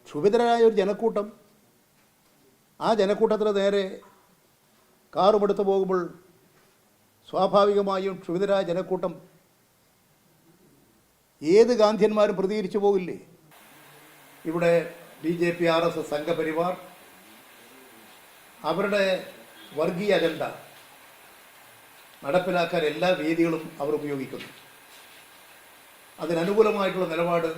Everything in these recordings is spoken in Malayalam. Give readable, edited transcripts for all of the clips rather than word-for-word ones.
ക്ഷുഭിതരായ ഒരു ജനക്കൂട്ടം, ആ ജനക്കൂട്ടത്തിന് നേരെ കാറുമെടുത്ത് പോകുമ്പോൾ സ്വാഭാവികമായും ക്ഷുഭിതരായ ജനക്കൂട്ടം ഏത് ഗാന്ധിയന്മാരും പ്രതികരിച്ചു പോകില്ലേ? ഇവിടെ BJP RSS സംഘപരിവാർ അവരുടെ വർഗീയ അജണ്ട നടപ്പിലാക്കാൻ എല്ലാ വേദികളും അവർ ഉപയോഗിക്കുന്നു. അതിനനുകൂലമായിട്ടുള്ള നിലപാട്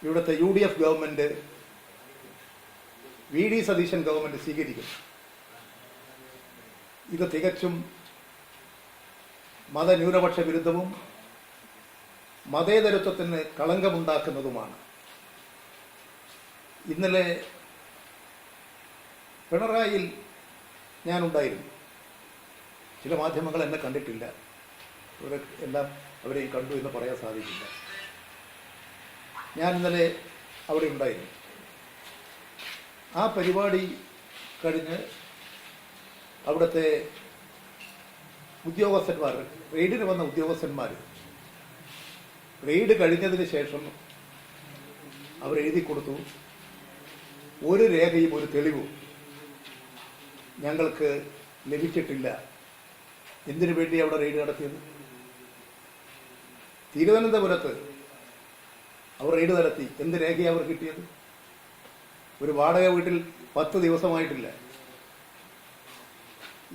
ഇവിടുത്തെ UDF government, VD Satheesan government സ്വീകരിക്കുന്നു. ഇത് തികച്ചും മതന്യൂനപക്ഷ വിരുദ്ധവും മതേതരത്വത്തിന് കളങ്കമുണ്ടാക്കുന്നതുമാണ്. ഇന്നലെ പിണറായിയിൽ ഞാനുണ്ടായിരുന്നു. ചില മാധ്യമങ്ങൾ എന്നെ കണ്ടിട്ടില്ല, എല്ലാം അവരെയും കണ്ടു എന്ന് പറയാൻ സാധിക്കില്ല. ഞാൻ ഇന്നലെ അവിടെ ഉണ്ടായിരുന്നു. ആ പരിപാടി കഴിഞ്ഞ് അവിടുത്തെ ഉദ്യോഗസ്ഥന്മാർ, റെയ്ഡിന് വന്ന ഉദ്യോഗസ്ഥന്മാർ, റെയ്ഡ് കഴിഞ്ഞതിന് ശേഷം അവർ എഴുതി കൊടുത്തു, ഒരു രേഖയും ഒരു തെളിവും ഞങ്ങൾക്ക് ലഭിച്ചിട്ടില്ല. എന്തിനു വേണ്ടി അവിടെ റെയ്ഡ് നടത്തിയത്? തിരുവനന്തപുരത്ത് അവർ റെയ്ഡ് നടത്തി. എന്ത് രേഖയാണ് അവർ കിട്ടിയത്? ഒരു വാടക വീട്ടിൽ 10 ദിവസമായിട്ടില്ല.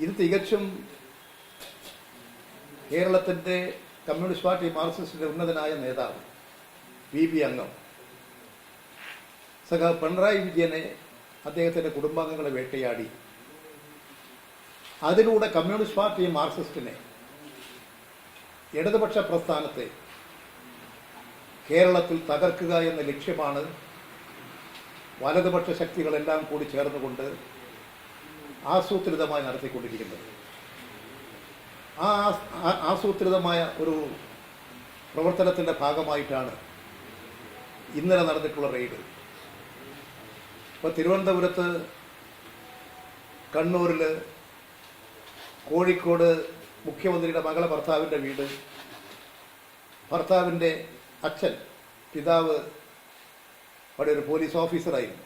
ഇത് തികച്ചും കേരളത്തിൻ്റെ കമ്മ്യൂണിസ്റ്റ് പാർട്ടി മാർക്സിസ്റ്റിന്റെ ഉന്നതനായ നേതാവ് VP അംഗം സഖാവ് പിണറായി വിജയനെ, അദ്ദേഹത്തിൻ്റെ കുടുംബാംഗങ്ങളെ വേട്ടയാടി അതിലൂടെ കമ്മ്യൂണിസ്റ്റ് പാർട്ടി മാർക്സിസ്റ്റിനെ, ഇടതുപക്ഷ പ്രസ്ഥാനത്തെ കേരളത്തിൽ തകർക്കുക എന്ന ലക്ഷ്യമാണ് വലതുപക്ഷ ശക്തികളെല്ലാം കൂടി ചേർന്നുകൊണ്ട് ആസൂത്രിതമായി നടത്തിക്കൊണ്ടിരിക്കുന്നത്. ആ ആസൂത്രിതമായ ഒരു പ്രവർത്തനത്തിൻ്റെ ഭാഗമായിട്ടാണ് ഇന്നലെ നടന്നിട്ടുള്ള റെയ്ഡ്. ഇപ്പോൾ തിരുവനന്തപുരത്ത്, കണ്ണൂരിൽ, കോഴിക്കോട് മുഖ്യമന്ത്രിയുടെ മകളെ ഭർത്താവിൻ്റെ വീട്, ഭർത്താവിൻ്റെ അച്ഛൻ, പിതാവ് അവിടെ ഒരു പോലീസ് ഓഫീസറായിരുന്നു.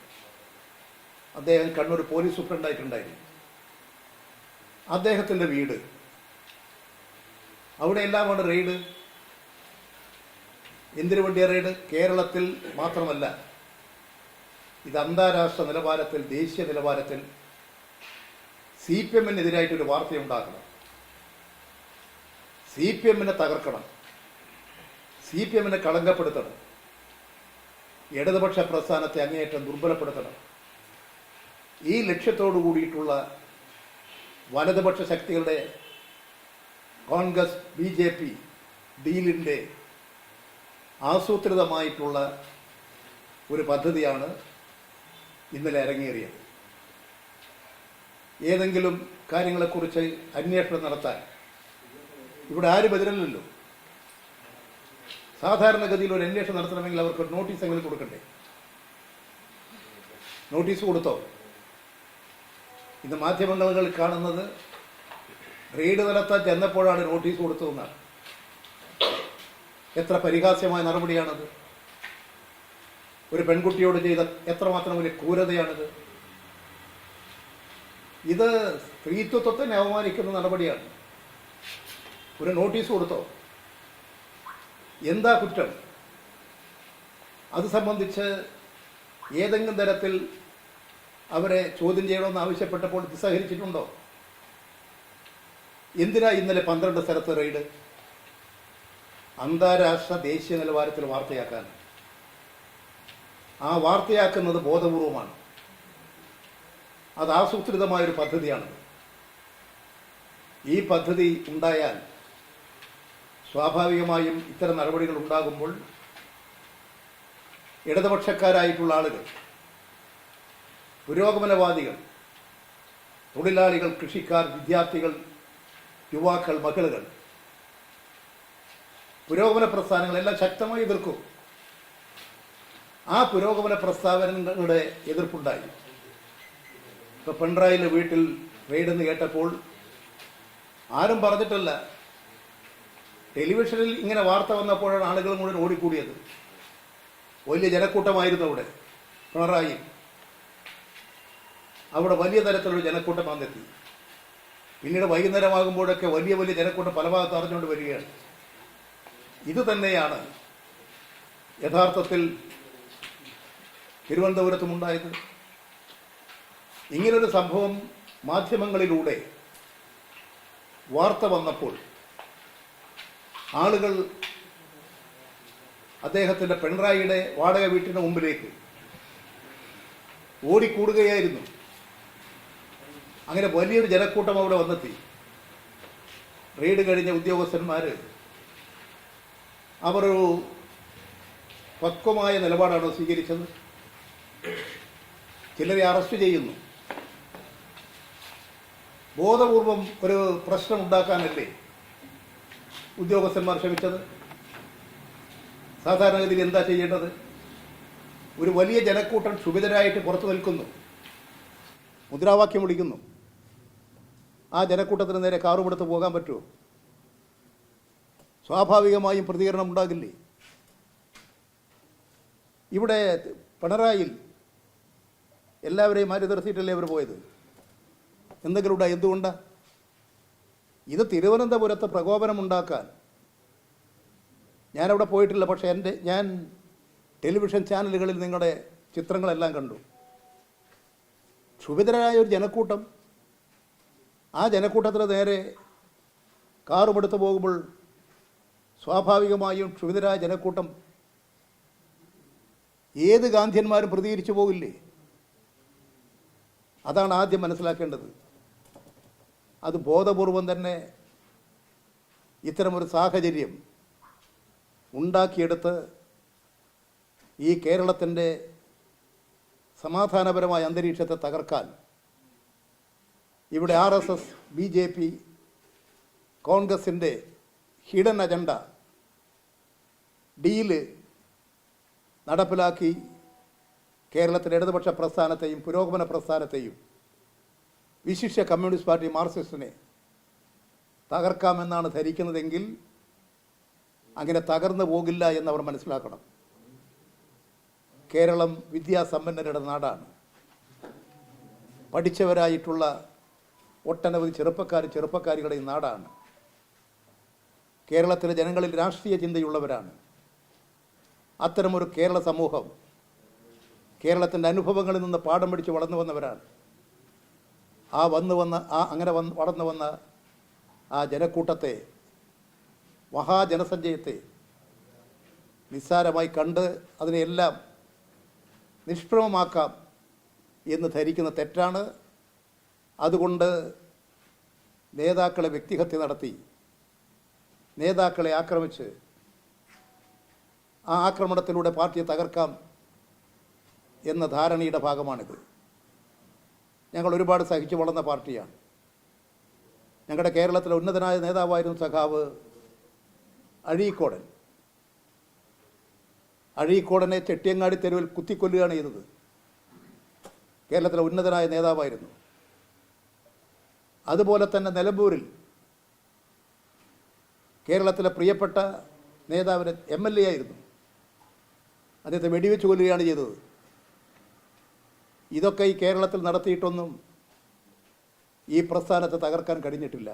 അദ്ദേഹം കണ്ണൂർ പോലീസ് സൂപ്രണ്ടായിട്ടുണ്ടായിരുന്നു. അദ്ദേഹത്തിൻ്റെ വീട്, അവിടെയെല്ലാമാണ് റെയ്ഡ്. എന്തിനു വേണ്ടിയ റെയ്ഡ്? കേരളത്തിൽ മാത്രമല്ല, ഇത് അന്താരാഷ്ട്ര നിലവാരത്തിൽ, ദേശീയ നിലവാരത്തിൽ CPM-നെതിരായിട്ടൊരു വാർത്തയുണ്ടാക്കണം. CPM-നെ തകർക്കണം, CPM-നെ കളങ്കപ്പെടുത്തണം, ഇടതുപക്ഷ പ്രസ്ഥാനത്തെ അങ്ങേയറ്റം ദുർബലപ്പെടുത്തണം. ഈ ലക്ഷ്യത്തോടു കൂടിയിട്ടുള്ള വലതുപക്ഷ ശക്തികളുടെ കോൺഗ്രസ് BJP ഡീലിൻ്റെ ആസൂത്രിതമായിട്ടുള്ള ഒരു പദ്ധതിയാണ് ഇന്നലെ അരങ്ങേറിയത്. ഏതെങ്കിലും കാര്യങ്ങളെക്കുറിച്ച് അന്വേഷണം നടത്താൻ ഇവിടെ ആരും എതിരല്ലല്ലോ. സാധാരണഗതിയിൽ ഒരു അന്വേഷണം നടത്തണമെങ്കിൽ അവർക്ക് നോട്ടീസ് എങ്കിലും കൊടുക്കണ്ടേ? നോട്ടീസ് കൊടുത്തോ? ഇന്ന് മാധ്യമങ്ങളിൽ കാണുന്നത് റെയ്ഡ് നടത്താൻ ചെന്നപ്പോഴാണ് നോട്ടീസ് കൊടുത്തതെന്നാണ്. എത്ര പരിഹാസ്യമായ നടപടിയാണത്! ഒരു പെൺകുട്ടിയോട് ചെയ്ത എത്രമാത്രം വലിയ ക്രൂരതയാണിത്! ഇത് സ്ത്രീത്വത്തെ അവമാനിക്കുന്ന നടപടിയാണ്. ഒരു നോട്ടീസ് കൊടുത്തോ? എന്താ കുറ്റം? അത് സംബന്ധിച്ച് ഏതെങ്കിലും തരത്തിൽ അവരെ ചോദ്യം ചെയ്യണമെന്ന് ആവശ്യപ്പെട്ടപ്പോൾ സഹകരിച്ചിട്ടുണ്ടോ? എന്തിനാ ഇന്നലെ 12 സ്ഥലത്ത് റെയ്ഡ്? അന്താരാഷ്ട്ര ദേശീയ നിലവാരത്തിൽ വാർത്തയാക്കാൻ. ആ വാർത്തയാക്കുന്നത് ബോധപൂർവമാണ്. അത് ആസൂത്രിതമായൊരു പദ്ധതിയാണ്. ഈ പദ്ധതി ഉണ്ടായാൽ സ്വാഭാവികമായും ഇത്തരം നടപടികൾ ഉണ്ടാകുമ്പോൾ ഇടതുപക്ഷക്കാരായിട്ടുള്ള ആളുകൾ, പുരോഗമനവാദികൾ, തൊഴിലാളികൾ, കൃഷിക്കാർ, വിദ്യാർത്ഥികൾ, യുവാക്കൾ, മഹിളകൾ, പുരോഗമന പ്രസ്ഥാനങ്ങളെല്ലാം ശക്തമായി എതിർക്കും. ആ പുരോഗമന പ്രസ്താവനകളുടെ എതിർപ്പുണ്ടായി. ഇപ്പൊ പിണറായിയുടെ വീട്ടിൽ റെയ്ഡെന്ന് കേട്ടപ്പോൾ ആരും പറഞ്ഞിട്ടല്ല, ടെലിവിഷനിൽ ഇങ്ങനെ വാർത്ത വന്നപ്പോഴാണ് ആളുകൾ മുഴുവൻ ഓടിക്കൂടിയത്. വലിയ ജനക്കൂട്ടമായിരുന്നു അവിടെ പിണറായി. അവിടെ വലിയ തരത്തിലൊരു ജനക്കൂട്ടം വന്നെത്തി. പിന്നീട് വൈകുന്നേരമാകുമ്പോഴൊക്കെ വലിയ വലിയ ജനക്കൂട്ടം പല ഭാഗത്ത് അറിഞ്ഞുകൊണ്ട് വരികയാണ്. ഇത് തന്നെയാണ് യഥാർത്ഥത്തിൽ തിരുവനന്തപുരത്തുമുണ്ടായത്. ഇങ്ങനൊരു സംഭവം മാധ്യമങ്ങളിലൂടെ വാർത്ത വന്നപ്പോൾ ആളുകൾ അദ്ദേഹത്തിൻ്റെ പിണറായിയുടെ വാടക വീട്ടിന് മുമ്പിലേക്ക് ഓടിക്കൂടുകയായിരുന്നു. അങ്ങനെ വലിയൊരു ജനക്കൂട്ടം അവിടെ വന്നെത്തി. റെയ്ഡ് കഴിഞ്ഞ ഉദ്യോഗസ്ഥന്മാർ അവരൊരു പക്വമായ നിലപാടാണ് സ്വീകരിച്ചത്. ചിലരെ അറസ്റ്റ് ചെയ്യുന്നു. ബോധപൂർവം ഒരു പ്രശ്നമുണ്ടാക്കാനല്ലേ ഉദ്യോഗസ്ഥന്മാർ ശ്രമിച്ചത്? സാധാരണഗതിയിൽ എന്താ ചെയ്യേണ്ടത്? ഒരു വലിയ ജനക്കൂട്ടം ക്ഷുഭിതരായിട്ട് പുറത്തു നിൽക്കുന്നു, മുദ്രാവാക്യം വിളിക്കുന്നു. ആ ജനക്കൂട്ടത്തിന് നേരെ കാറുമെടുത്ത് പോകാൻ പറ്റുമോ? സ്വാഭാവികമായും പ്രതികരണം ഉണ്ടാകില്ലേ? ഇവിടെ പിണറായിൽ എല്ലാവരെയും മാറ്റി നിർത്തിയിട്ടല്ലേ അവർ പോയത്? എന്തെങ്കിലും ഉണ്ടാ? എന്തുകൊണ്ടാ? ഇത് തിരുവനന്തപുരത്ത് പ്രകോപനമുണ്ടാക്കാൻ. ഞാനവിടെ പോയിട്ടില്ല, പക്ഷേ ഞാൻ ടെലിവിഷൻ ചാനലുകളിൽ നിങ്ങളുടെ ചിത്രങ്ങളെല്ലാം കണ്ടു. ക്ഷുഭിതരായ ഒരു ജനക്കൂട്ടം, ആ ജനക്കൂട്ടത്തിന് നേരെ കാറുമെടുത്ത് പോകുമ്പോൾ സ്വാഭാവികമായും ക്ഷുഭിതരായ ജനക്കൂട്ടം ഏത് ഗാന്ധിയന്മാരും പ്രതികരിച്ചു പോകില്ലേ? അതാണ് ആദ്യം മനസ്സിലാക്കേണ്ടത്. അത് ബോധപൂർവം തന്നെ ഇത്തരമൊരു സാഹചര്യം ഉണ്ടാക്കിയെടുത്ത് ഈ കേരളത്തിൻ്റെ സമാധാനപരമായ അന്തരീക്ഷത്തെ തകർക്കാൻ ഇവിടെ RSS, BJP, കോൺഗ്രസിൻ്റെ ഹിഡൻ അജണ്ട ഡീല് നടപ്പിലാക്കി കേരളത്തിലെ ഇടതുപക്ഷ പ്രസ്ഥാനത്തെയും പുരോഗമന പ്രസ്ഥാനത്തെയും വിശിഷ്യ കമ്മ്യൂണിസ്റ്റ് പാർട്ടി മാർക്സിസ്റ്റിനെ തകർക്കാമെന്നാണ് ധരിക്കുന്നതെങ്കിൽ അങ്ങനെ തകർന്നു പോകില്ല എന്നവർ മനസ്സിലാക്കണം. കേരളം വിദ്യാസമ്പന്നരുടെ നാടാണ്. പഠിച്ചവരായിട്ടുള്ള ഒട്ടനവധി ചെറുപ്പക്കാരികളുടെ നാടാണ്. കേരളത്തിലെ ജനങ്ങളിൽ രാഷ്ട്രീയ ചിന്തയുള്ളവരാണ്. അത്തരമൊരു കേരള സമൂഹം കേരളത്തിൻ്റെ അനുഭവങ്ങളിൽ നിന്ന് പാഠം പഠിച്ച് വളർന്നു വന്നവരാണ്. വളർന്നു വന്ന ആ ജനക്കൂട്ടത്തെ, മഹാജനസഞ്ചയത്തെ നിസ്സാരമായി കണ്ട് അതിനെയെല്ലാം നിഷ്പ്രഭമാക്കാം എന്ന് ധരിക്കുന്ന തെറ്റാണ്. അതുകൊണ്ട് നേതാക്കളെ വ്യക്തിഹത്യ നടത്തി, നേതാക്കളെ ആക്രമിച്ച് ആ ആക്രമണത്തിലൂടെ പാർട്ടിയെ തകർക്കാം എന്ന ധാരണയുടെ ഭാഗമാണിത്. ഞങ്ങൾ ഒരുപാട് സഹിച്ചു വളർന്ന പാർട്ടിയാണ്. ഞങ്ങളുടെ കേരളത്തിലെ ഉന്നതനായ നേതാവായിരുന്നു സഖാവ് അഴീക്കോടൻ. അഴീക്കോടനെ ചെട്ടിയങ്ങാടി തെരുവിൽ കുത്തിക്കൊല്ലുകയാണ് ചെയ്തത്. കേരളത്തിലെ ഉന്നതനായ നേതാവായിരുന്നു. അതുപോലെ തന്നെ നിലമ്പൂരിൽ കേരളത്തിലെ പ്രിയപ്പെട്ട നേതാവിന് MLA ആയിരുന്നു. അദ്ദേഹത്തെ വെടിവെച്ച് കൊല്ലുകയാണ് ചെയ്തത്. ഇതൊക്കെ ഈ കേരളത്തിൽ നടത്തിയിട്ടൊന്നും ഈ പ്രസ്ഥാനത്തെ തകർക്കാൻ കഴിഞ്ഞിട്ടില്ല.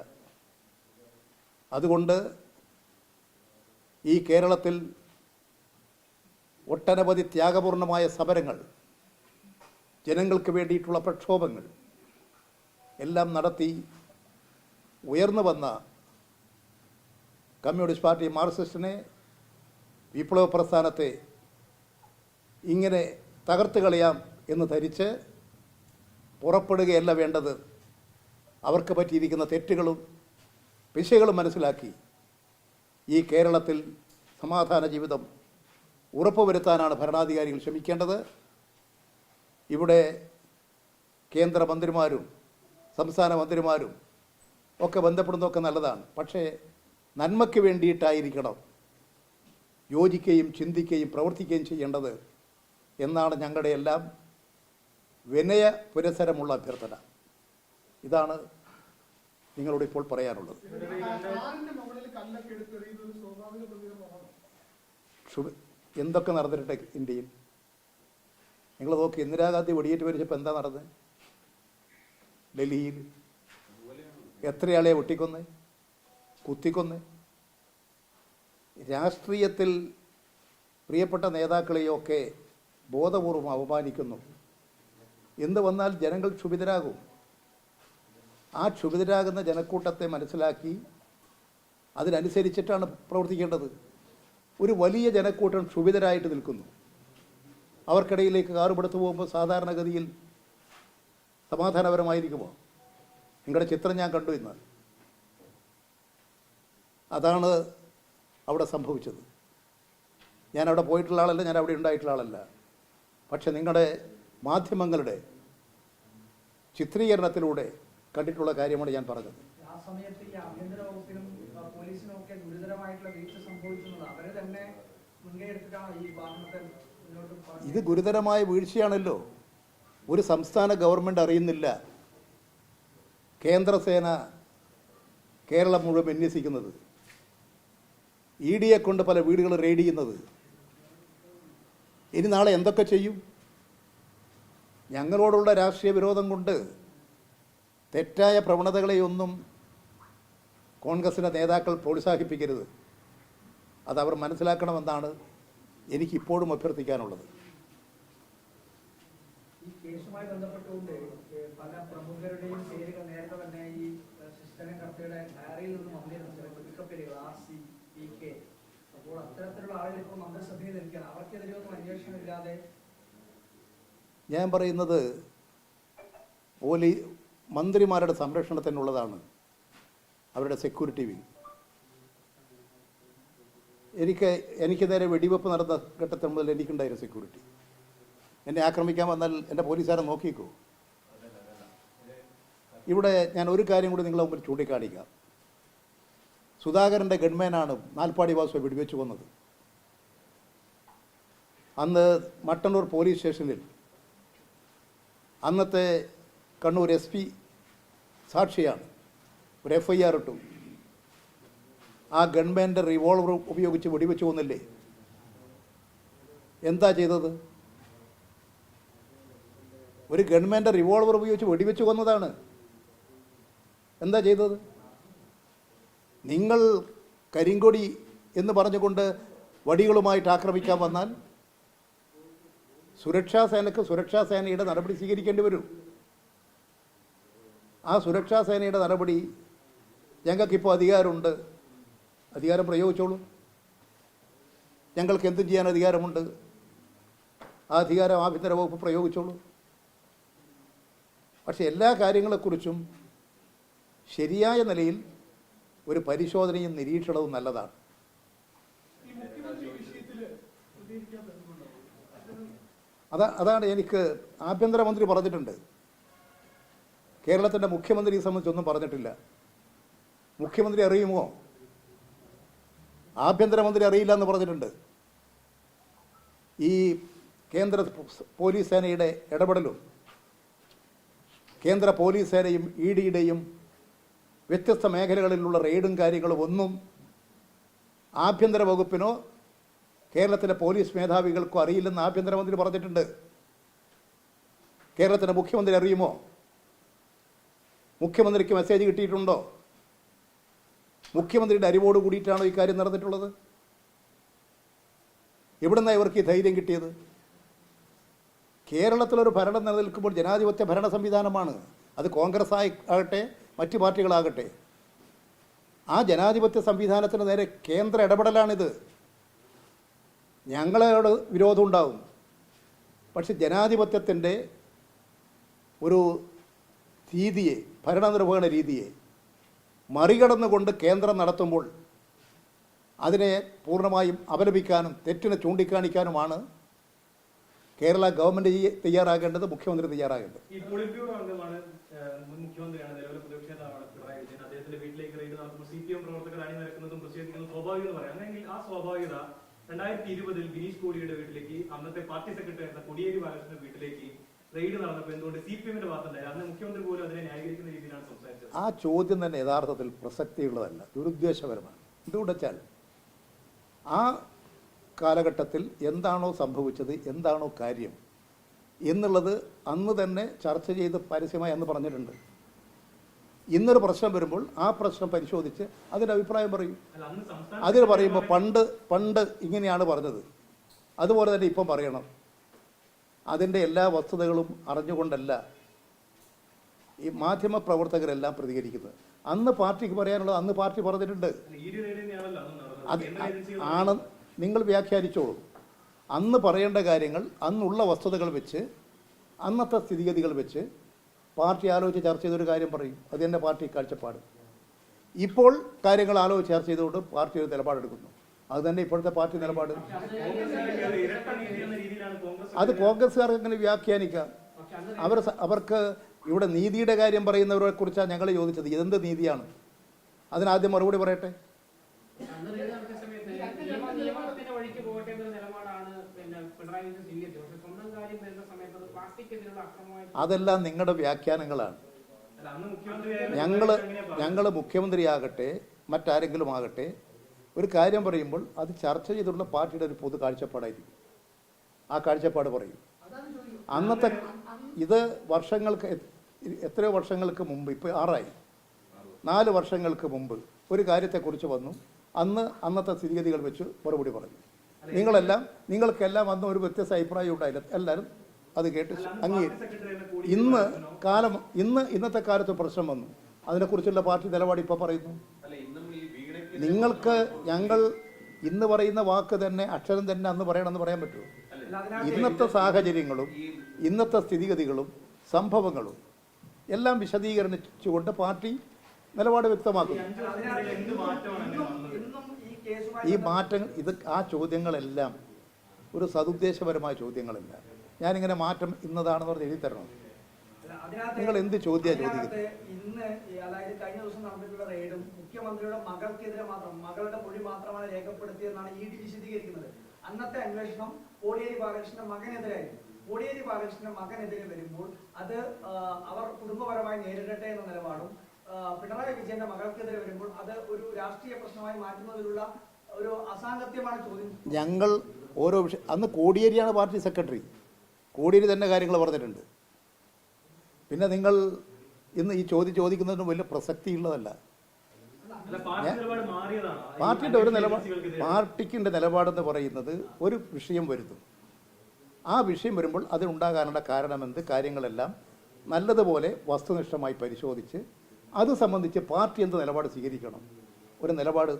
അതുകൊണ്ട് ഈ കേരളത്തിൽ ഒട്ടനവധി ത്യാഗപൂർണമായ സമരങ്ങൾ, ജനങ്ങൾക്ക് വേണ്ടിയിട്ടുള്ള പ്രക്ഷോഭങ്ങൾ എല്ലാം നടത്തി ഉയർന്നു വന്ന കമ്മ്യൂണിസ്റ്റ് പാർട്ടി മാർക്സിസ്റ്റിനെ, വിപ്ലവ പ്രസ്ഥാനത്തെ ഇങ്ങനെ തകർത്ത് കളയാം എന്ന് ധരിച്ച് പുറപ്പെടുകയല്ല വേണ്ടത്. അവർക്ക് പറ്റിയിരിക്കുന്ന തെറ്റുകളും പിശകുകളും മനസ്സിലാക്കി ഈ കേരളത്തിൽ സമാധാന ജീവിതം ഉറപ്പുവരുത്താനാണ് ഭരണാധികാരികൾ ശ്രമിക്കേണ്ടത്. ഇവിടെ കേന്ദ്രമന്ത്രിമാരും സംസ്ഥാന മന്ത്രിമാരും ഒക്കെ ബന്ധപ്പെടുന്നതൊക്കെ നല്ലതാണ്. പക്ഷേ നന്മയ്ക്ക് വേണ്ടിയിട്ടായിരിക്കണം യോജിക്കുകയും ചിന്തിക്കുകയും പ്രവർത്തിക്കുകയും ചെയ്യേണ്ടത് എന്നാണ് ഞങ്ങളുടെ എല്ലാം വിനയ പുരസരമുള്ള അഭ്യർത്ഥന. ഇതാണ് നിങ്ങളോട് ഇപ്പോൾ പറയാനുള്ളത്. എന്തൊക്കെ നടന്നിട്ടുണ്ട് ഇന്ത്യയിൽ? നിങ്ങൾ നോക്കി, ഇന്ദിരാഗാന്ധി വെടിയേറ്റ് മരിച്ചപ്പോൾ എന്താ നടന്നത്? ഡൽഹിയിൽ എത്രയാളെ വെട്ടിക്കൊന്ന് കുത്തിക്കൊന്ന്. രാഷ്ട്രീയത്തിൽ പ്രിയപ്പെട്ട നേതാക്കളെയൊക്കെ ബോധപൂർവം അപമാനിക്കുന്നു. എന്ത് വന്നാൽ ജനങ്ങൾ ക്ഷുഭിതരാകും. ആ ക്ഷുഭിതരാകുന്ന ജനക്കൂട്ടത്തെ മനസ്സിലാക്കി അതിനനുസരിച്ചിട്ടാണ് പ്രവർത്തിക്കേണ്ടത്. ഒരു വലിയ ജനക്കൂട്ടം ക്ഷുഭിതരായിട്ട് നിൽക്കുന്നു. അവർക്കിടയിലേക്ക് കാറുപെടുത്തു പോകുമ്പോൾ സാധാരണഗതിയിൽ സമാധാനപരമായിരിക്കുമോ? നിങ്ങളുടെ ചിത്രം ഞാൻ കണ്ടു ഇന്ന്. അതാണ് അവിടെ സംഭവിച്ചത്. ഞാൻ അവിടെ പോയിട്ടുള്ള ആളല്ല, ഞാൻ അവിടെ ഉണ്ടായിട്ടുള്ള ആളല്ല. പക്ഷെ നിങ്ങളുടെ മാധ്യമങ്ങളുടെ ചിത്രീകരണത്തിലൂടെ കണ്ടിട്ടുള്ള കാര്യമാണ് ഞാൻ പറഞ്ഞത്. ആ സമയത്ത് ഈ ആഭ്യന്തര വകുപ്പിനും പോലീസിനും ഒക്കെ ഗുരുതരമായിട്ടുള്ള വീഴ്ച സംഭവിക്കുന്നത് അവരെ തന്നെ മുൻകൈ എടുത്തിട്ടാണ് ഈ വാഹനത്തെ മുന്നോട്ട്. ഇത് ഗുരുതരമായ വീഴ്ചയാണല്ലോ. ഒരു സംസ്ഥാന ഗവൺമെൻറ് അറിയുന്നില്ല കേന്ദ്രസേന കേരളം മുഴുവൻ വിന്യസിക്കുന്നത്, ED കൊണ്ട് പല വീടുകൾ റെയ്ഡ് ചെയ്യുന്നത്. ഇനി നാളെ എന്തൊക്കെ ചെയ്യും? ഞങ്ങളോടുള്ള രാഷ്ട്രീയ വിരോധം കൊണ്ട് തെറ്റായ പ്രവണതകളെയൊന്നും കോൺഗ്രസിൻ്റെ നേതാക്കൾ പ്രോത്സാഹിപ്പിക്കരുത്. അതവർ മനസ്സിലാക്കണമെന്നാണ് എനിക്കിപ്പോഴും അഭ്യർത്ഥിക്കാനുള്ളത്. ഈ കേസുമായി ബന്ധപ്പെട്ടുകൊണ്ട് പല പ്രമുഖരുടെയും പേരുകൾ നേരത്തെ തന്നെ ഈ സിസ്റ്റനം കർത്തയുടെ ഡയറിയിൽ നിന്നും വന്നിരുന്നു. ചില പുതുക്കപ്പേരുകൾ RC, PK. അപ്പോൾ അത്തരത്തിലുള്ള ആളുകൾ ഇപ്പോൾ മന്ത്രിസഭയിൽ നിൽക്കുകയാണ്. അവർക്കെതിരെ ഒന്നും അന്വേഷണമില്ലാതെ. ഞാൻ പറയുന്നത് മന്ത്രിമാരുടെ സംരക്ഷണത്തിനുള്ളതാണ് അവരുടെ സെക്യൂരിറ്റി വിങ്. എനിക്ക് നേരെ വെടിവെപ്പ് നടന്ന ഘട്ടത്തിൽ മുതൽ എനിക്കുണ്ടായിരുന്നു സെക്യൂരിറ്റി. എന്നെ ആക്രമിക്കാൻ വന്നാൽ എൻ്റെ പോലീസുകാരെ നോക്കിക്കോ. ഇവിടെ ഞാൻ ഒരു കാര്യം കൂടി നിങ്ങളെ മുമ്പിൽ ചൂണ്ടിക്കാണിക്കാം. സുധാകരൻ്റെ ഗൺമാനാണ് നാൽപ്പാടി വാസുവെ വെടിവെച്ച് കൊന്നത്. അന്ന് മട്ടന്നൂർ പോലീസ് സ്റ്റേഷനിൽ അന്നത്തെ കണ്ണൂർ SP സാക്ഷിയാണ്. ഒരു FIR ഇട്ടു. ആ ഗൺമാൻ്റെ റിവോൾവർ ഉപയോഗിച്ച് വെടിവെച്ച് കൊന്നില്ലേ? എന്താ ചെയ്തത്? ഒരു ഗൺമാൻ്റെ റിവോൾവർ ഉപയോഗിച്ച് വെടിവെച്ച് കൊന്നതാണ്. എന്താ ചെയ്തത്? നിങ്ങൾ കരിങ്കൊടി എന്ന് പറഞ്ഞുകൊണ്ട് വടികളുമായിട്ട് ആക്രമിക്കാൻ വന്നാൽ സുരക്ഷാ സേനയുടെ നടപടി സ്വീകരിക്കേണ്ടി വരും. ആ സുരക്ഷാ സേനയുടെ നടപടി ഞങ്ങൾക്കിപ്പോൾ അധികാരമുണ്ട്, അധികാരം പ്രയോഗിച്ചോളൂ. ഞങ്ങൾക്ക് എന്തും ചെയ്യാൻ അധികാരമുണ്ട്, ആ അധികാരം ആഭ്യന്തര വകുപ്പ് പ്രയോഗിച്ചോളൂ. പക്ഷെ എല്ലാ കാര്യങ്ങളെക്കുറിച്ചും ശരിയായ നിലയിൽ ഒരു പരിശോധനയും നിരീക്ഷണവും നല്ലതാണ്. അതാണ് എനിക്ക് ആഭ്യന്തരമന്ത്രി പറഞ്ഞിട്ടുണ്ട്. കേരളത്തിൻ്റെ മുഖ്യമന്ത്രിയെ സംബന്ധിച്ചൊന്നും പറഞ്ഞിട്ടില്ല. മുഖ്യമന്ത്രി അറിയുമോ? ആഭ്യന്തരമന്ത്രി അറിയില്ല എന്ന് പറഞ്ഞിട്ടുണ്ട്. ഈ കേന്ദ്ര പോലീസ് സേനയുടെ ഇടപെടലും കേന്ദ്ര പോലീസ് സേനയും EDയുടെയും വ്യത്യസ്ത മേഖലകളിലുള്ള റെയ്ഡും കാര്യങ്ങളും ഒന്നും ആഭ്യന്തര വകുപ്പിനോ കേരളത്തിലെ പോലീസ് മേധാവികൾക്കോ അറിയില്ലെന്ന് ആഭ്യന്തരമന്ത്രി പറഞ്ഞിട്ടുണ്ട്. കേരളത്തിൻ്റെ മുഖ്യമന്ത്രി അറിയുമോ? മുഖ്യമന്ത്രിക്ക് മെസ്സേജ് കിട്ടിയിട്ടുണ്ടോ? മുഖ്യമന്ത്രിയുടെ അറിവോട് കൂടിയിട്ടാണോ ഈ കാര്യം നടന്നിട്ടുള്ളത്? എവിടുന്നാണ് ഇവർക്ക് ഈ ധൈര്യം കിട്ടിയത്? കേരളത്തിലൊരു ഭരണം നിലനിൽക്കുമ്പോൾ ജനാധിപത്യ ഭരണ സംവിധാനമാണ്. അത് കോൺഗ്രസ് ആകട്ടെ മറ്റു പാർട്ടികളാകട്ടെ, ആ ജനാധിപത്യ സംവിധാനത്തിന് നേരെ കേന്ദ്ര ഇടപെടലാണിത്. ഞങ്ങളോട് വിരോധം ഉണ്ടാവും, പക്ഷെ ജനാധിപത്യത്തിൻ്റെ ഒരു രീതിയെ, ഭരണനിർവഹണ രീതിയെ മറികടന്നുകൊണ്ട് കേന്ദ്രം നടത്തുമ്പോൾ അതിനെ പൂർണ്ണമായും അപലപിക്കാനും തെറ്റിനെ ചൂണ്ടിക്കാണിക്കാനുമാണ് കേരള ഗവൺമെൻറ് തയ്യാറാകേണ്ടത്, മുഖ്യമന്ത്രി തയ്യാറാകേണ്ടത്. ഈ പോളിറ്റ് ബ്യൂറോ അംഗമാണ്, മുൻ മുഖ്യമന്ത്രിയാണ്, നിലവിലെ പ്രതിപക്ഷ നേതാവാണ് പിണറായി വിജയൻ. അദ്ദേഹത്തിന്റെ വീട്ടിലേക്ക് റെയ്ഡ് നടത്തുമ്പോൾ CPM പ്രവർത്തകർ അണിനിരക്കുന്നതും പ്രതിഷേധിക്കുന്നതും സ്വാഭാവികം എന്ന് പറയാം. അങ്ങനെയെങ്കിൽ ആ സ്വാഭാവികത 2020 ബിനീഷ് കോടിയുടെ വീട്ടിലേക്ക്, അന്നത്തെ പാർട്ടി സെക്രട്ടറി ആയിരുന്ന കോടിയേരി ബാലകൃഷ്ണന്റെ വീട്ടിലേക്ക് റെയ്ഡ് നടന്നപ്പോൾ എന്തുകൊണ്ട് CPMന്റെ ഭാഗത്തുണ്ടായി? അന്ന് മുഖ്യമന്ത്രി പോലും അതിനെ ന്യായീകരിക്കുന്ന രീതിയിലാണ് സംസാരിച്ചത്. ആ ചോദ്യം തന്നെ യഥാർത്ഥത്തിൽ പ്രസക്തിയുള്ളതല്ല, ദുരുദ്ദേശപരമാണ്. എന്തുകൊണ്ടെച്ചാൽ ആ കാലഘട്ടത്തിൽ എന്താണോ സംഭവിച്ചത്, എന്താണോ കാര്യം എന്നുള്ളത് അന്ന് തന്നെ ചർച്ച ചെയ്ത് പരസ്യമായി അന്ന് പറഞ്ഞിട്ടുണ്ട്. ഇന്നൊരു പ്രശ്നം വരുമ്പോൾ ആ പ്രശ്നം പരിശോധിച്ച് അതിൻ്റെ അഭിപ്രായം പറയും. അതിന് പറയുമ്പോൾ പണ്ട് ഇങ്ങനെയാണ് പറഞ്ഞത്, അതുപോലെ തന്നെ ഇപ്പം പറയണം. അതിൻ്റെ എല്ലാ വസ്തുതകളും അറിഞ്ഞുകൊണ്ടല്ല ഈ മാധ്യമ പ്രവർത്തകരെല്ലാം പ്രതികരിക്കുന്നത്. അന്ന് പാർട്ടിക്ക് പറയാനുള്ളത് അന്ന് പാർട്ടി പറഞ്ഞിട്ടുണ്ട്. അത് ആണ് നിങ്ങൾ വ്യാഖ്യാനിച്ചോളൂ. അന്ന് പറയേണ്ട കാര്യങ്ങൾ അന്നുള്ള വസ്തുതകൾ വെച്ച്, അന്നത്തെ സ്ഥിതിഗതികൾ വെച്ച് പാർട്ടി ആലോചിച്ച് ചർച്ച ചെയ്തൊരു കാര്യം പറയും. അത് തന്നെ പാർട്ടി കാഴ്ചപ്പാട്. ഇപ്പോൾ കാര്യങ്ങൾ ആലോചിച്ച് ചർച്ച ചെയ്തുകൊണ്ട് പാർട്ടി ഒരു നിലപാടെടുക്കുന്നു. അത് തന്നെ ഇപ്പോഴത്തെ പാർട്ടി നിലപാട്. അത് കോൺഗ്രസ്സുകാർക്ക് എങ്ങനെ വ്യാഖ്യാനിക്കാം? അവർക്ക് ഇവിടെ നീതിയുടെ കാര്യം പറയുന്നവരെ കുറിച്ചാണ് ഞങ്ങൾ ചോദിച്ചത്. ഇതെന്ത് നീതിയാണ്? അതിനാദ്യം മറുപടി പറയട്ടെ. അതെല്ലാം നിങ്ങളുടെ വ്യാഖ്യാനങ്ങളാണ്. ഞങ്ങൾ മുഖ്യമന്ത്രിയാകട്ടെ മറ്റാരെങ്കിലും ആകട്ടെ ഒരു കാര്യം പറയുമ്പോൾ അത് ചർച്ച ചെയ്തിട്ടുള്ള പാർട്ടിയുടെ ഒരു പൊതു കാഴ്ചപ്പാടായിരിക്കും. ആ കാഴ്ചപ്പാട് പറയും. അന്നത്തെ ഇത് വർഷങ്ങൾക്ക് എത്രയോ വർഷങ്ങൾക്ക് മുമ്പ്, ഇപ്പോൾ 6 4 വർഷങ്ങൾക്ക് മുമ്പ് ഒരു കാര്യത്തെക്കുറിച്ച് വന്നു. അന്നത്തെ സ്ഥിതിഗതികൾ വെച്ച് മറുപടി പറഞ്ഞു. നിങ്ങൾക്കെല്ലാം അന്ന് ഒരു വ്യത്യസ്ത അഭിപ്രായം ഉണ്ടായില്ല. എല്ലാവരും അത് കേട്ട് അംഗീകരിച്ചു. ഇന്നത്തെ കാലത്ത് പ്രശ്നം വന്നു. അതിനെക്കുറിച്ചുള്ള പാർട്ടി നിലപാട് ഇപ്പോൾ പറയുന്നു. നിങ്ങൾക്ക് ഞങ്ങൾ ഇന്ന് പറയുന്ന വാക്ക് തന്നെ, അക്ഷരം തന്നെ അന്ന് പറയണമെന്ന് പറയാൻ പറ്റുമോ? ഇന്നത്തെ സാഹചര്യങ്ങളും ഇന്നത്തെ സ്ഥിതിഗതികളും സംഭവങ്ങളും എല്ലാം വിശദീകരിച്ചുകൊണ്ട് പാർട്ടി നിലപാട് വ്യക്തമാക്കുന്നു. ഈ മാറ്റങ്ങൾ ആ ചോദ്യങ്ങളെല്ലാം ഒരു സതുദ്ദേശപരമായ ചോദ്യങ്ങളല്ല. ഞാനിങ്ങനെ മാറ്റം ഇന്നതാണെന്ന് പറഞ്ഞ് എഴുതി തരണം. നിങ്ങൾ എന്ത് ചോദ്യമാണ് ചോദിക്കുന്നത്? ഇന്ന് അതായത് കഴിഞ്ഞ ദിവസം നടന്നിട്ടുള്ള റെയ്ഡും മുഖ്യമന്ത്രിയുടെ മകൾക്കെതിരെ മകളുടെ മൊഴി മാത്രമാണ് രേഖപ്പെടുത്തിയതെന്നാണ് ED വിശദീകരിക്കുന്നത്. അന്നത്തെ അന്വേഷണം കോടിയേരി ബാലകൃഷ്ണന്റെ മകനെതിരായിരുന്നു. കോടിയേരി ബാലകൃഷ്ണന്റെ മകനെതിരെ വരുമ്പോൾ അത് അവർ കുടുംബപരമായി നേരിടട്ടെ എന്ന നിലപാടും, പിണറായി വിജയന്റെ മകൾക്കെതിരെ വരുമ്പോൾ അത് ഒരു രാഷ്ട്രീയ പ്രശ്നമായി മാറ്റുന്നതിലുള്ള ഒരു അസാംഗത്യമാണ് ചോദ്യം. ഞങ്ങൾ ഓരോ അന്ന് കോടിയേരിയാണ് പാർട്ടി സെക്രട്ടറി. കോടിയേരി തന്നെ കാര്യങ്ങൾ പറഞ്ഞിട്ടുണ്ട്. പിന്നെ നിങ്ങൾ ഇന്ന് ഈ ചോദ്യം ചോദിക്കുന്നതിന് വലിയ പ്രസക്തിയുള്ളതല്ല. പാർട്ടിയുടെ ഒരു പാർട്ടിക്കിൻ്റെ നിലപാടെന്ന് പറയുന്നത് ഒരു വിഷയം വരുന്നു. ആ വിഷയം വരുമ്പോൾ അതിനുണ്ടാകാനുള്ള കാരണമെന്ത്, കാര്യങ്ങളെല്ലാം നല്ലതുപോലെ വസ്തുനിഷ്ഠമായി പരിശോധിച്ച് അത് സംബന്ധിച്ച് പാർട്ടി എന്ത് നിലപാട് സ്വീകരിക്കണം, ഒരു നിലപാട്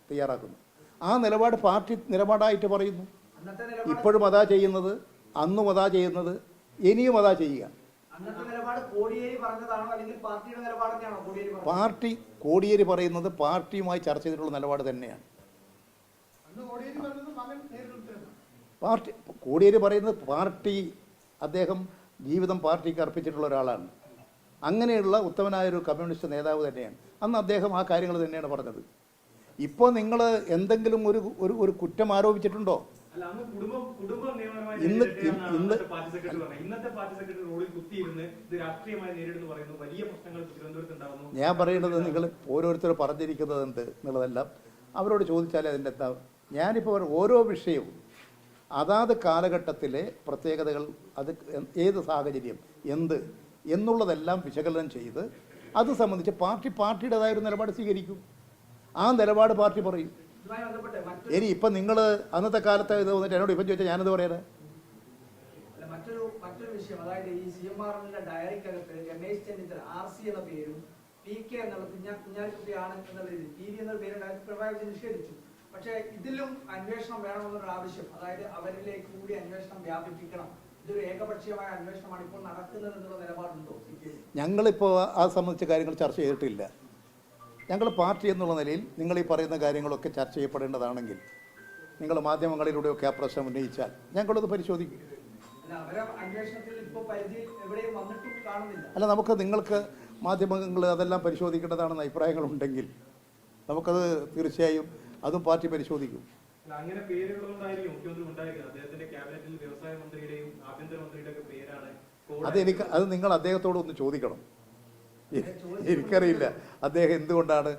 തയ്യാറാക്കുന്നു. ആ നിലപാട് പാർട്ടി നിലപാടായിട്ട് പറയുന്നു. ഇപ്പോഴും അതാ ചെയ്യുന്നത്, അന്നും അതാ ചെയ്യുന്നത്, ഇനിയും അതാ ചെയ്യുക. പാർട്ടി കോടിയേരി പറയുന്നത് പാർട്ടിയുമായി ചർച്ച ചെയ്തിട്ടുള്ള നിലപാട് തന്നെയാണ്. കോടിയേരി പറയുന്നത് അദ്ദേഹം ജീവിതം പാർട്ടിക്ക് അർപ്പിച്ചിട്ടുള്ള ഒരാളാണ്. അങ്ങനെയുള്ള ഉത്തമനായൊരു കമ്മ്യൂണിസ്റ്റ് നേതാവ് തന്നെയാണ്. അന്ന് അദ്ദേഹം ആ കാര്യങ്ങൾ തന്നെയാണ് പറഞ്ഞത്. ഇപ്പോൾ നിങ്ങൾ എന്തെങ്കിലും ഒരു കുറ്റം ആരോപിച്ചിട്ടുണ്ടോ? ഞാൻ പറയുന്നത് നിങ്ങൾ ഓരോരുത്തർ പറഞ്ഞിരിക്കുന്നത് എന്ത് എന്നുള്ളതെല്ലാം അവരോട് ചോദിച്ചാലേ അതിൻ്റെ എന്താ. ഞാനിപ്പോൾ ഓരോ വിഷയവും അതാത് കാലഘട്ടത്തിലെ പ്രത്യേകതകൾ, അത് ഏത് സാഹചര്യം എന്ത് എന്നുള്ളതെല്ലാം വിശകലനം ചെയ്ത് അത് സംബന്ധിച്ച് പാർട്ടിയുടേതായൊരു നിലപാട് സ്വീകരിക്കും. ആ നിലപാട് പാർട്ടി പറയും. ഇനി ഇപ്പം നിങ്ങൾ അന്നത്തെ കാലത്ത് ഇത് വന്നിട്ട് എന്നോട് ഇപ്പം ചോദിച്ചാൽ ഞാനത് പറയാനാ. മറ്റൊരു വിഷയം, അതായത് ഈ CMRന്റെ ഡയറിക്കകത്ത് രമേശ് ചെന്നിത്തല RC എന്ന പേരും PK എന്നുള്ള കുഞ്ഞാലിക്കുട്ടിയാണ് എന്നുള്ള TV എന്ന പേരുണ്ടായി പിണറായി വിജയൻ നിഷേധിച്ചു. പക്ഷേ ഇതിലും അന്വേഷണം വേണമെന്നൊരു ആവശ്യം, അതായത് അവരിലേക്ക് കൂടി അന്വേഷണം വ്യാപിപ്പിക്കണം, ഇതൊരു ഏകപക്ഷീയമായ അന്വേഷണമാണ് ഇപ്പോൾ നടക്കുന്നത് എന്നുള്ള നിലപാടുണ്ടോ? ഞങ്ങളിപ്പോൾ ആ സംബന്ധിച്ച കാര്യങ്ങൾ ചർച്ച ചെയ്തിട്ടില്ല. ഞങ്ങൾ പാർട്ടി എന്നുള്ള നിലയിൽ നിങ്ങൾ ഈ പറയുന്ന കാര്യങ്ങളൊക്കെ ചർച്ച ചെയ്യപ്പെടേണ്ടതാണെങ്കിൽ നിങ്ങൾ മാധ്യമങ്ങളിലൂടെയൊക്കെ ആ പ്രശ്നം ഉന്നയിച്ചാൽ ഞങ്ങളത് പരിശോധിക്കും. അല്ല, നിങ്ങൾക്ക് മാധ്യമങ്ങൾ അതെല്ലാം പരിശോധിക്കേണ്ടതാണെന്ന് അഭിപ്രായങ്ങളുണ്ടെങ്കിൽ നമുക്കത് തീർച്ചയായും അതും പാർട്ടി പരിശോധിക്കും. അങ്ങനെ പേരുള്ളതുകൊണ്ടായിരിക്കും മുഖ്യമന്ത്രി ഉണ്ടായിരിക്കുന്നത്. അദ്ദേഹത്തിന്റെ ക്യാബിനറ്റിൽ വ്യവസായ മന്ത്രിയുടെയും ആഭ്യന്തരമന്ത്രിയുടെയും പേരാണ്. അത് നിങ്ങൾ അദ്ദേഹത്തോട് ഒന്ന് ചോദിക്കണം. എനിക്കറിയില്ല അദ്ദേഹം എന്തുകൊണ്ടാണ്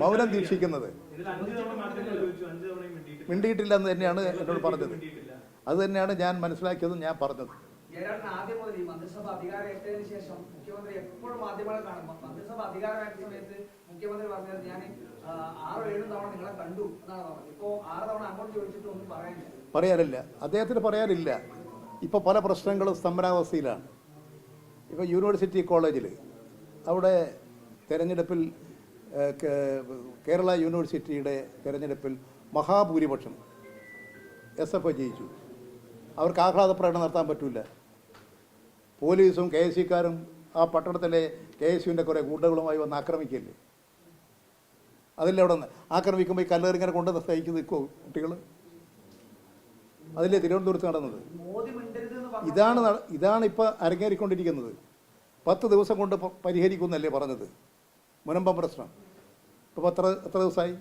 മൗനം ദീക്ഷിക്കുന്നത്. ഇതിൽ 5 തവണ മാധ്യമങ്ങൾ ചോദിച്ചു, 5 തവണയും വേണ്ടിയിട്ട് മിണ്ടിയിട്ടില്ല എന്ന് തന്നെയാണ് എന്നോട് പറഞ്ഞത്. അത് തന്നെയാണ് ഞാൻ മനസ്സിലാക്കിയതും ഞാൻ പറഞ്ഞത്. ജയരാജൻ ആദ്യം മുതൽ ഈ മന്ത്രിസഭ അധികാരം ഏറ്റതിനു ശേഷം മുഖ്യമന്ത്രി എപ്പോഴും മാധ്യമങ്ങളെ കാണും. മന്ത്രിസഭ അധികാരമായിരുന്ന സമയത്ത് മുഖ്യമന്ത്രി പറഞ്ഞത് ഞാൻ 6-7 തവണ നിങ്ങളെ കണ്ടു എന്നാണ് പറഞ്ഞത്. ഇപ്പോ 6 തവണ അങ്ങോട്ട് ചോദിച്ചിട്ട് ഒന്നും പറയാനില്ല. അദ്ദേഹത്തിന് പറയാനില്ല. ഇപ്പോൾ പല പ്രശ്നങ്ങളും സ്തംഭനാവസ്ഥയിലാണ്. ഇപ്പോൾ യൂണിവേഴ്സിറ്റി കോളേജിൽ അവിടെ തെരഞ്ഞെടുപ്പിൽ കേരള യൂണിവേഴ്സിറ്റിയുടെ തെരഞ്ഞെടുപ്പിൽ മഹാഭൂരിപക്ഷം SFI ജയിച്ചു. അവർക്ക് ആഹ്ലാദ പ്രകടനം നടത്താൻ പറ്റില്ല. പോലീസും KSUക്കാരും ആ പട്ടണത്തിലെ KSUവിൻ്റെ കുറേ ഗുണ്ടകളുമായി വന്ന് ആക്രമിക്കില്ലേ? അതില്ലേ അവിടെ നിന്ന് ആക്രമിക്കുമ്പോൾ ഈ കല്ലേറിങ്ങനെ കൊണ്ട് സഹിച്ച് നിൽക്കുമോ കുട്ടികൾ? അതില്ലേ തിരുവനന്തപുരത്ത് നടന്നത്? ഇതാണ് ഇപ്പോൾ അരങ്ങേറിക്കൊണ്ടിരിക്കുന്നത്. 10 ദിവസം കൊണ്ട് പരിഹരിക്കുമെന്നല്ലേ പറഞ്ഞത് മുനമ്പം പ്രശ്നം? ഇപ്പോൾ എത്ര ദിവസമായി?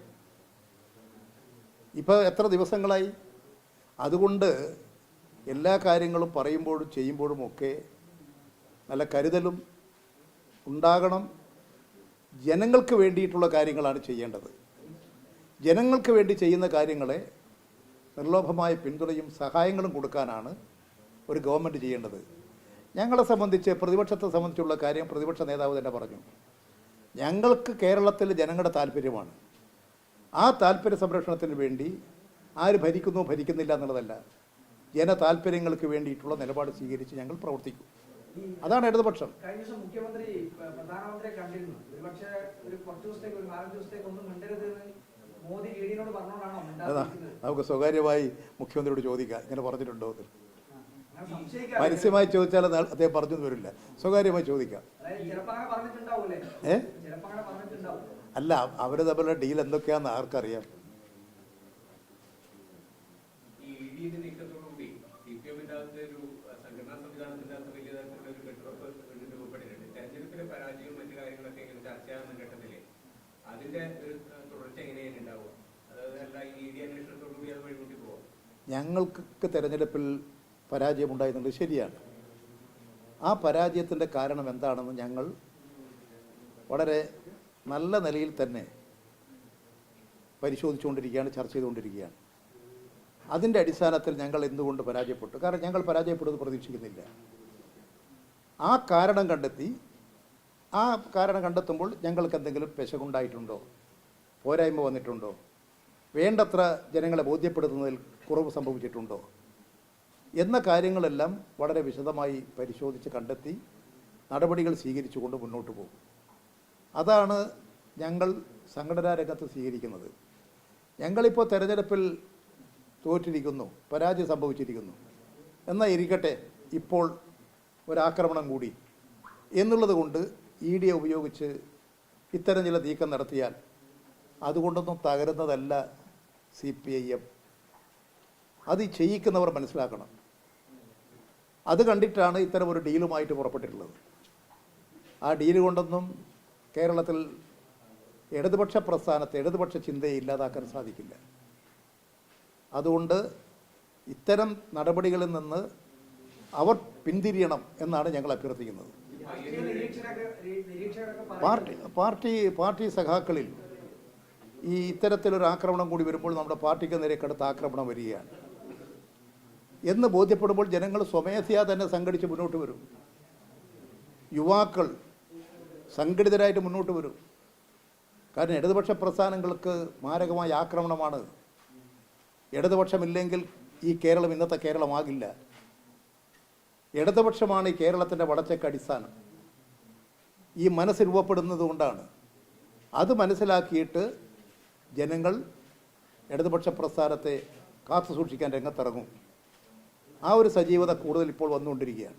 ഇപ്പോൾ എത്ര ദിവസങ്ങളായി? അതുകൊണ്ട് എല്ലാ കാര്യങ്ങളും പറയുമ്പോഴും ചെയ്യുമ്പോഴും ഒക്കെ നല്ല കരുതലും ഉണ്ടാകണം. ജനങ്ങൾക്ക് വേണ്ടിയിട്ടുള്ള കാര്യങ്ങളാണ് ചെയ്യേണ്ടത്. ജനങ്ങൾക്ക് വേണ്ടി ചെയ്യുന്ന കാര്യങ്ങളെ നിർലോഭമായ പിന്തുണയും സഹായങ്ങളും കൊടുക്കാനാണ് ഒരു ഗവൺമെൻറ് ചെയ്യേണ്ടത്. ഞങ്ങളെ സംബന്ധിച്ച്, പ്രതിപക്ഷത്തെ സംബന്ധിച്ചുള്ള കാര്യം പ്രതിപക്ഷ നേതാവ് തന്നെ പറഞ്ഞു. ഞങ്ങൾക്ക് കേരളത്തിൽ ജനങ്ങളുടെ താല്പര്യമാണ്. ആ താല്പര്യ സംരക്ഷണത്തിന് വേണ്ടി ആര് ഭരിക്കുന്നു ഭരിക്കുന്നില്ല എന്നുള്ളതല്ല, ജനതാല്പര്യങ്ങൾക്ക് വേണ്ടിയിട്ടുള്ള നിലപാട് സ്വീകരിച്ച് ഞങ്ങൾ പ്രവർത്തിക്കും. അതാണ് ഇടതുപക്ഷം. കഴിഞ്ഞ ദിവസം മുഖ്യമന്ത്രി പ്രധാനമന്ത്രിയെ കണ്ടിരുന്നു. ഒരുപക്ഷെ ഒരു 4 ദിവസത്തേക്ക് ഒന്നും മിണ്ടരുത് മോദി ഈഡിനോട് പറഞ്ഞോണ്ടാണോ? നമുക്ക് സ്വകാര്യമായി മുഖ്യമന്ത്രിയോട് ചോദിക്കാം, ഇങ്ങനെ പറഞ്ഞിട്ടുണ്ടോ എന്ന്. പരസ്യമായി ചോദിച്ചാൽ അദ്ദേഹം പറഞ്ഞു വരില്ല. സ്വകാര്യമായി ചോദിക്കാം. അല്ല, അവര് തമ്മിലുള്ള ഡീൽ എന്തൊക്കെയാന്ന് ആർക്കറിയാം? ഞങ്ങൾക്ക് തെരഞ്ഞെടുപ്പിൽ പരാജയമുണ്ടായിരുന്നത് ശരിയാണ്. ആ പരാജയത്തിൻ്റെ കാരണം എന്താണെന്ന് ഞങ്ങൾ വളരെ നല്ല നിലയിൽ തന്നെ പരിശോധിച്ചുകൊണ്ടിരിക്കുകയാണ്, ചർച്ച ചെയ്തുകൊണ്ടിരിക്കുകയാണ്. അതിൻ്റെ അടിസ്ഥാനത്തിൽ ഞങ്ങൾ എന്തുകൊണ്ട് പരാജയപ്പെട്ടു? കാരണം ഞങ്ങൾ പരാജയപ്പെടുന്നത് പ്രതീക്ഷിക്കുന്നില്ല. ആ കാരണം കണ്ടെത്തുമ്പോൾ ഞങ്ങൾക്ക് എന്തെങ്കിലും പെശകുണ്ടായിട്ടുണ്ടോ, പോരായ്മ വന്നിട്ടുണ്ടോ, വേണ്ടത്ര ജനങ്ങളെ ബോധ്യപ്പെടുത്തുന്നതിൽ കുറവ് സംഭവിച്ചിട്ടുണ്ടോ എന്ന കാര്യങ്ങളെല്ലാം വളരെ വിശദമായി പരിശോധിച്ച് കണ്ടെത്തി നടപടികൾ സ്വീകരിച്ചുകൊണ്ട് മുന്നോട്ട് പോകും. അതാണ് ഞങ്ങൾ സംഘടനാ രംഗത്ത് സ്വീകരിക്കുന്നത്. ഞങ്ങളിപ്പോൾ തെരഞ്ഞെടുപ്പിൽ തോറ്റിരിക്കുന്നു, പരാജയം സംഭവിച്ചിരിക്കുന്നു. എന്നാൽ ഇരിക്കട്ടെ, ഇപ്പോൾ ഒരാക്രമണം കൂടി എന്നുള്ളത് കൊണ്ട് ED ഉപയോഗിച്ച് ഇത്തരം ചില നീക്കം നടത്തിയാൽ അതുകൊണ്ടൊന്നും തകരുന്നതല്ല CPIM. അത് ചെയ്യിക്കുന്നവർ മനസ്സിലാക്കണം. അത് കണ്ടിട്ടാണ് ഇത്തരം ഒരു ഡീലുമായിട്ട് പുറപ്പെട്ടിട്ടുള്ളത്. ആ ഡീല് കൊണ്ടൊന്നും കേരളത്തിൽ ഇടതുപക്ഷ പ്രസ്ഥാനത്തെ, ഇടതുപക്ഷ ചിന്തയെ ഇല്ലാതാക്കാൻ സാധിക്കില്ല. അതുകൊണ്ട് ഇത്തരം നടപടികളിൽ നിന്ന് അവർ പിന്തിരിയണം എന്നാണ് ഞങ്ങൾ അഭ്യർത്ഥിക്കുന്നത്. പാർട്ടി സഖാക്കളിൽ ഈ ഇത്തരത്തിലൊരു ആക്രമണം കൂടി വരുമ്പോൾ നമ്മുടെ പാർട്ടിക്ക് നേരെ കടുത്ത ആക്രമണം വരികയാണ് എന്ന് ബോധ്യപ്പെടുമ്പോൾ ജനങ്ങൾ സ്വമേധയാ തന്നെ സംഘടിച്ച് മുന്നോട്ട് വരും. യുവാക്കൾ സംഘടിതരായിട്ട് മുന്നോട്ട് വരും. കാരണം ഇടതുപക്ഷ പ്രസ്ഥാനങ്ങൾക്ക് മാരകമായ ആക്രമണമാണ്. ഇടതുപക്ഷമില്ലെങ്കിൽ ഈ കേരളം ഇന്നത്തെ കേരളമാകില്ല. ഇടതുപക്ഷമാണ് ഈ കേരളത്തിൻ്റെ വളർച്ചയ്ക്ക് അടിസ്ഥാനം. ഈ മനസ്സ് രൂപപ്പെടുന്നത് കൊണ്ടാണ്. അത് മനസ്സിലാക്കിയിട്ട് ജനങ്ങൾ ഇടതുപക്ഷ പ്രസ്ഥാനത്തെ കാത്തു സൂക്ഷിക്കാൻ രംഗത്തിറങ്ങും. ആ ഒരു സജീവത കൂടുതൽ ഇപ്പോൾ വന്നുകൊണ്ടിരിക്കുകയാണ്.